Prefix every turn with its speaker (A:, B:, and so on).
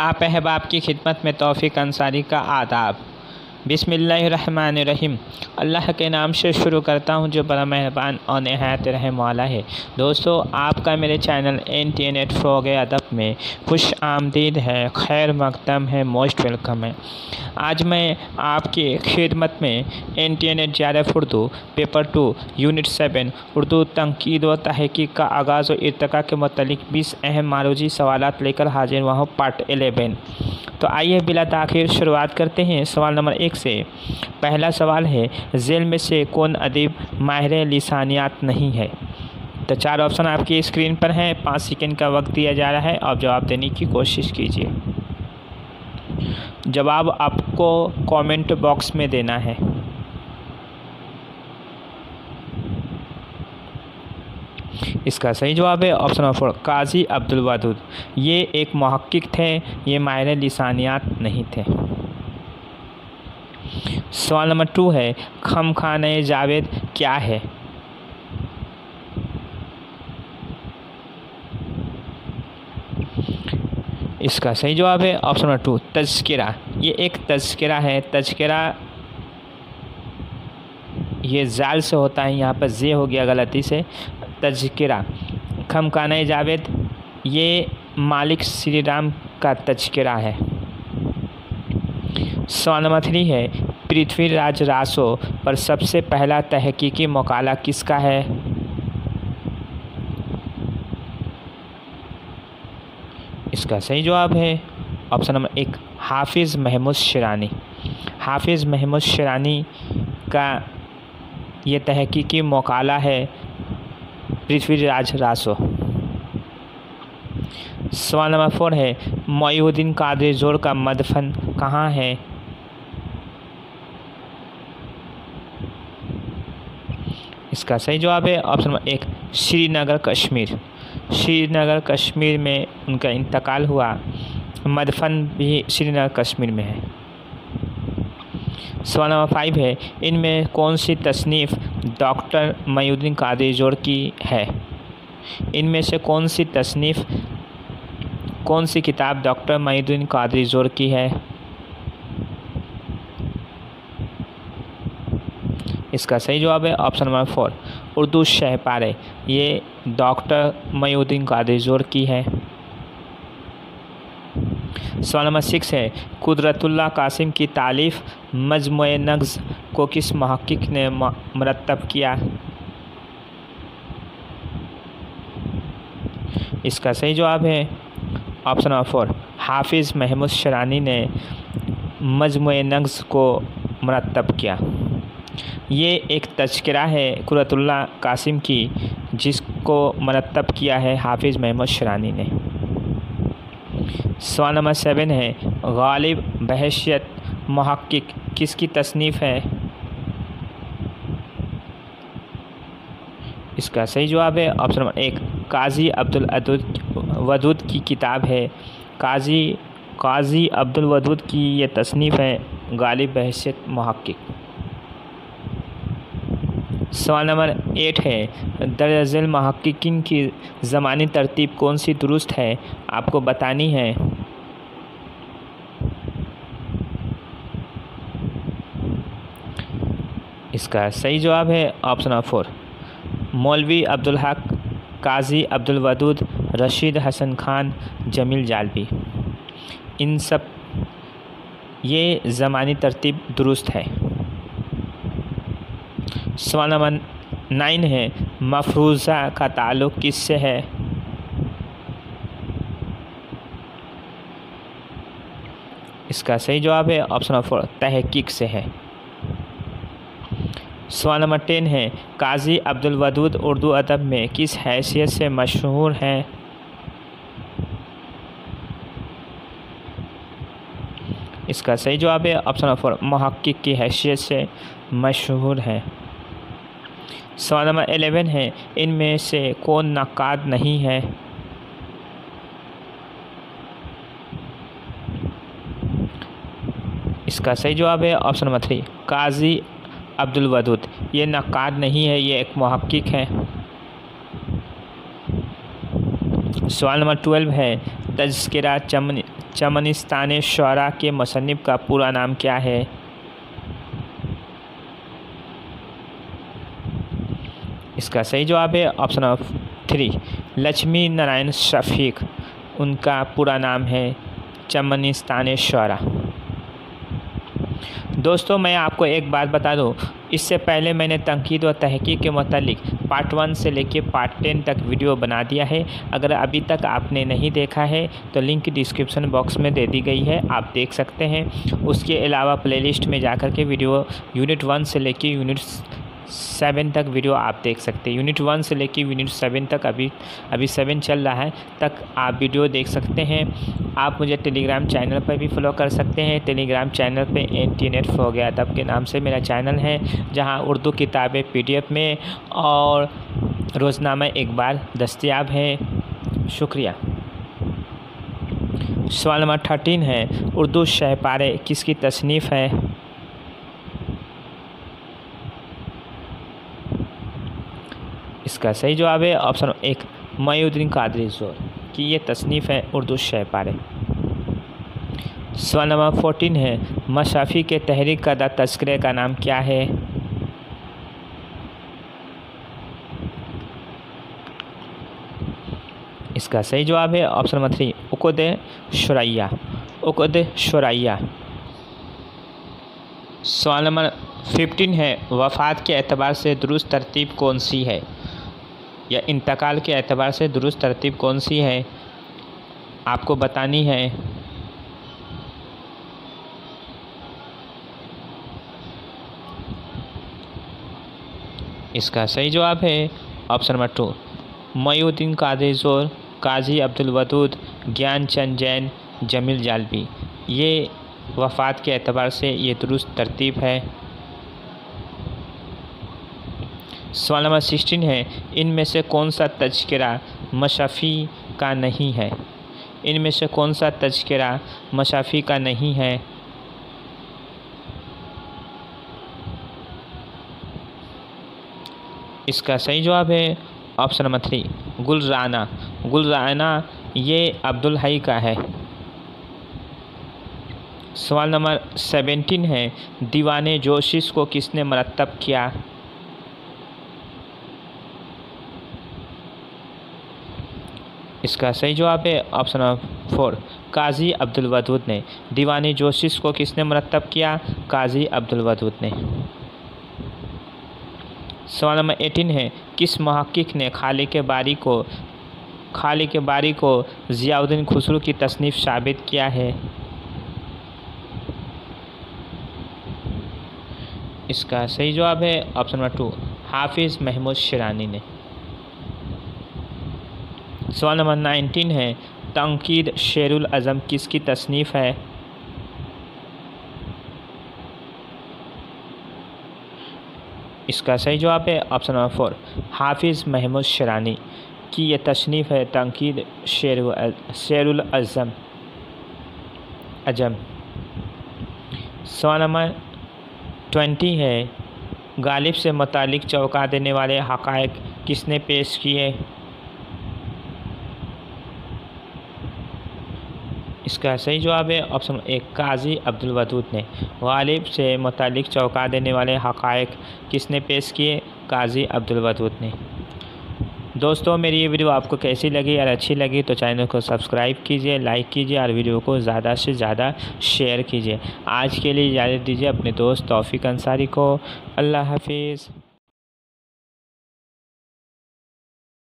A: आप अहबाब की खिदमत में तौफ़ीक अंसारी का आदाब। बिस्मिल्लाहिर्रहमानिर्रहीम। अल्लाह के नाम से शुरू करता हूँ जो बड़ा मेहरबान और नहायत रहम वाला है। दोस्तों, आपका मेरे चैनल NTNet फ़रोग़ अदब में खुश आमदीद है, खैर मक़दम है, मोस्ट वेलकम है। आज मैं आपकी खिदमत में NTNet JRF Urdu paper 2 unit 7 Urdu तनकीद व तहक़ीक़ का आगाज़ व इर्तिक़ा के मुतल्लिक़ 20 अहम मारूजी सवालात लेकर हाजिर हुआ हूँ, पार्ट 11। तो आइए बिला ताख़ीर शुरुआत करते हैं सवाल नंबर 1 से। पहला सवाल है, ज़ेल में से कौन अदीब माहिर लिसानियात नहीं है? तो 4 ऑप्शन आपकी स्क्रीन पर हैं। 5 सेकंड का वक्त दिया जा रहा है और जवाब देने की कोशिश कीजिए। जवाब आपको कमेंट बॉक्स में देना है। इसका सही जवाब है ऑप्शन नंबर 4, काजी अब्दुल वादुद। ये एक मुहक्किक थे, ये माहिर लिसानियात नहीं थे। सवाल नंबर 2 है, खमखाने जावेद क्या है? इसका सही जवाब है ऑप्शन नंबर 2, तज़किरा। ये एक तज़किरा है। तज़किरा ये जाल से होता है, यहाँ पर जे हो गया गलती से, तज़किरा। खमखाने जावेद ये मालिक श्री राम का तज़किरा है। सवाल नंबर 3 है, पृथ्वीराज रासो पर सबसे पहला तहकीकी मकाला किसका है? इसका सही जवाब है ऑप्शन नंबर 1, हाफिज़ महमूद शिरानी। हाफिज़ महमूद शिरानी का ये तहकीकी मकाला है पृथ्वीराज रासो। सवाल नंबर 4 है, मोइनुद्दीन कादरी जोड़ का मदफन कहाँ है? इसका सही जवाब है ऑप्शन नंबर 1, श्रीनगर कश्मीर। श्रीनगर कश्मीर में उनका इंतकाल हुआ। मदफन भी श्रीनगर कश्मीर में है। सवाल नंबर 5 है, इनमें कौन सी तसनीफ़ डॉक्टर मोइनुद्दीन कादरी जोड़ की है? इनमें से कौन सी तसनीफ़, कौन सी किताब डॉक्टर मोइनुद्दीन कादरी जोड़ की है? इसका सही जवाब है ऑप्शन नंबर 4, उर्दू शहपारे। ये डॉक्टर मोइनुद्दीन कादरी जोड़ की है। सवाल नंबर 6 है, कुदरतुल्लाह कासिम की तालीफ़ मजमूए नग़्ज़ को किस मुहक्किक ने मरतब किया? इसका सही जवाब है ऑप्शन नंबर 4, हाफिज़ महमूद शिरानी ने मजमूए नग़्ज़ को मरतब किया। ये एक तज़किरा है कुदरतुल्लाह कासिम की, जिसको मरतब किया है हाफिज़ महमूद शिरानी ने। सवाल नंबर 7 है, गालिब बहैसियत मुहक्किक किसकी तसनीफ़ है? इसका सही जवाब है ऑप्शन नंबर 1, काजी अब्दुल वदूद की किताब है। काजी अब्दुल वदूद की ये तसनीफ़ है, गालिब बहैसियत मुहक्किक। सवाल नंबर 8 है, दर्ज मुहक्किकीन की ज़मानी तरतीब कौन सी दुरुस्त है? आपको बतानी है। इसका सही जवाब है ऑप्शन नंबर 4, मौलवी अब्दुल हक, काजी अब्दुल वदूद, रशीद हसन खान, जमील जालबी। इन सब ये ज़मानी तरतीब दुरुस्त है। सवाल नंबर 9 है, मफरूज़ा का ताल्लुक़ किससे है? इसका सही जवाब है ऑप्शन नंबर 4, तहक़ीक़ से है। सवाल नंबर 10 है, काजी अब्दुल वदूद उर्दू अदब में किस हैसियत से मशहूर हैं? इसका सही जवाब है ऑप्शन नंबर 4, मुहक्किक की हैसियत से मशहूर है। सवाल नंबर 11 है, इनमें से कौन नक़ाद नहीं है? इसका सही जवाब है ऑप्शन नंबर 3, काजी अब्दुल वदूद। ये नक़ाद नहीं है, ये एक मुहक्किक है। सवाल नंबर 12 है, तज़किरा चमनिस्तान शुअरा के मुसन्निफ़ का पूरा नाम क्या है? इसका सही जवाब है ऑप्शन ऑफ 3 लक्ष्मी नारायण शफ़ीक, उनका पूरा नाम है चमनिस्तान शुअरा। दोस्तों मैं आपको एक बात बता दूं, इससे पहले मैंने तनकीद व तहकीक के मुतालिक पार्ट 1 से लेके पार्ट 10 तक वीडियो बना दिया है। अगर अभी तक आपने नहीं देखा है तो लिंक डिस्क्रिप्शन बॉक्स में दे दी गई है, आप देख सकते हैं। उसके अलावा प्लेलिस्ट में जाकर के वीडियो यूनिट 1 से लेके यूनिट 7 तक वीडियो आप देख सकते हैं। यूनिट 1 से लेके यूनिट 7 तक अभी 7 चल रहा है तक आप वीडियो देख सकते हैं। आप मुझे टेलीग्राम चैनल पर भी फॉलो कर सकते हैं। टेलीग्राम चैनल पे NTNet फ्रॉग अदब के नाम से मेरा चैनल है, जहां उर्दू किताबें PDF में और रोज़नामा इकबाल दस्तयाब है। शुक्रिया। सवाल नंबर 13 है, उर्दू शहपारे किसकी तसनीफ़ है? इसका सही जवाब है ऑप्शन 1 मोइनुद्दीन कादरी ज़ोर की ये तसनीफ़ है उर्दू शहपारे। सवाल नंबर 14 है, मशाफ़ी के तहरीक करदा तज़किरे का नाम क्या है? इसका सही जवाब है ऑप्शन नंबर 3 उक़द शुरैया, उक़द शुरैया। सवाल नंबर 15 है, वफ़ात के एतबार से दुरुस्त तरतीब कौन सी है, या इंतकाल के एतबार से दुरुस्त तरतीब कौन सी है, आपको बतानी है। इसका सही जवाब है ऑप्शन नंबर 2 मोइनुद्दीन कादरी ज़ोर, काजी अब्दुल वदूद, ज्ञानचंद जैन, जमील जालबी। ये वफ़ात के एतबार से ये दुरुस्त तरतीब है। सवाल नंबर 16 है, इनमें से कौन सा तज़किरा मशाफ़ी का नहीं है? इनमें से कौन सा तज़किरा मशाफ़ी का नहीं है? इसका सही जवाब है ऑप्शन नंबर 3 गुलराना, गुलराना ये अब्दुल हई का है। सवाल नंबर 17 है, दीवाने जोशिश को किसने मरतब किया? इसका सही जवाब है ऑप्शन नंबर 4 काजी अब्दुल वदूद ने। दीवाने जोशिश को किसने मरतब किया? काजी अब्दुल वदूद ने। सवाल नंबर 18 है, किस मुहक्किक ने खालिक बारी को ज़ियाउद्दीन खुसरो की तसनीफ़ साबित किया है? इसका सही जवाब है ऑप्शन नंबर 2 हाफिज़ महमूद शिरानी ने। सवाल नंबर 19 है, तंकीद शेरुल अज़म किसकी तसनीफ़ है? इसका सही जवाब है ऑप्शन नंबर 4 हाफिज़ महमूद शिरानी की ये तसनीफ़ है तंकीद शेरुल अज़म। सवाल नंबर 20 है, गालिब से मुतालिक चौंका देने वाले हक़ाइक़ किसने पेश किए? इसका सही जवाब है ऑप्शन 1 काजी अब्दुल वदूद ने। गालिब से मुतालिक चौंका देने वाले हक़ाइक़ किसने पेश किए? काजी अब्दुल वदूद ने। दोस्तों मेरी ये वीडियो आपको कैसी लगी? अगर अच्छी लगी तो चैनल को सब्सक्राइब कीजिए, लाइक कीजिए और वीडियो को ज़्यादा से ज़्यादा शेयर कीजिए। आज के लिए इजाज़त दीजिए अपने दोस्त तौफीक अंसारी को। अल्लाह हाफिज़।